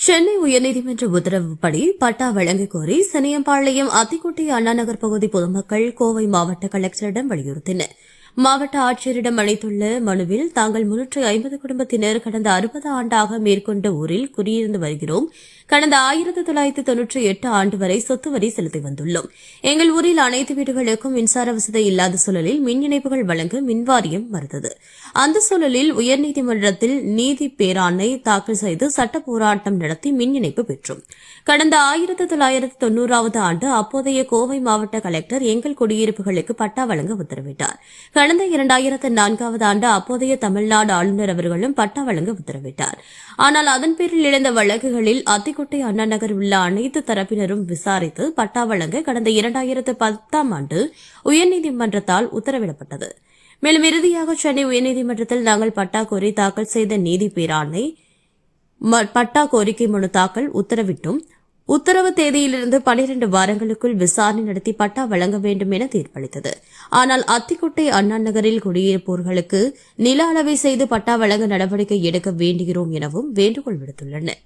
சென்னை உயர்நீதிமன்ற உத்தரவுப்படி பட்டா வழங்கக் கோரி சனியம்பாளையம் அத்திக்கோட்டை அண்ணாநகர் பகுதி பொதுமக்கள் கோவை மாவட்ட கலெக்டரிடம் வலியுறுத்தினர். மாவட்ட ஆட்சியரிடம் அளித்துள்ள மனுவில் தாங்கள் 350 குடும்பத்தினர் கடந்த 60 ஆண்டாக மேற்கொண்ட ஊரில் குடியிருந்து வருகிறோம். கடந்த 1998 ஆண்டு வரை சொத்து வரி செலுத்தி வந்துள்ளோம். எங்கள் ஊரில் அனைத்து வீடுகளுக்கும் மின்சார வசதி இல்லாத சூழலில் மின் இணைப்புகள் வழங்க மின்வாரியம் மறுத்தது. அந்த சூழலில் உயர்நீதிமன்றத்தில் நீதி பேராணை தாக்கல் செய்து சட்ட போராட்டம் நடத்தி மின் இணைப்பு பெற்றோம். கடந்த 1990 ஆண்டு அப்போதைய கோவை மாவட்ட கலெக்டர் எங்கள் குடியிருப்புகளுக்கு பட்டா வழங்க உத்தரவிட்டார். கடந்த 2004 ஆண்டு அப்போதைய தமிழ்நாடு ஆளுநர் அவர்களும் பட்டா வழங்க உத்தரவிட்டார். ஆனால் அதன் பேரில் எழுந்த வழக்குகளில் அத்திக்கோட்டை அண்ணாநகர் உள்ள அனைத்து தரப்பினரும் விசாரித்து பட்டா வழங்க கடந்த 2010 ஆண்டு உயர்நீதிமன்றத்தால் உத்தரவிடப்பட்டது. மேலும் இறுதியாக சென்னை உயர்நீதிமன்றத்தில் நாங்கள் பட்டா கோரி தாக்கல் செய்த நீதி பேராணை பட்டா கோரிக்கை மனு தாக்கல் உத்தரவிட்டும் உத்தரவு தேதியிலிருந்து 12 வாரங்களுக்குள் விசாரணை நடத்தி பட்டா வழங்க வேண்டும் என தீர்ப்பளித்தது. ஆனால் அத்திக்கோட்டை அண்ணா நகரில் குடியிருப்போர்களுக்கு நில அளவை செய்து பட்டா வழங்க நடவடிக்கை எடுக்க வேண்டுகிறோம் எனவும் வேண்டுகோள் விடுத்துள்ளனா்.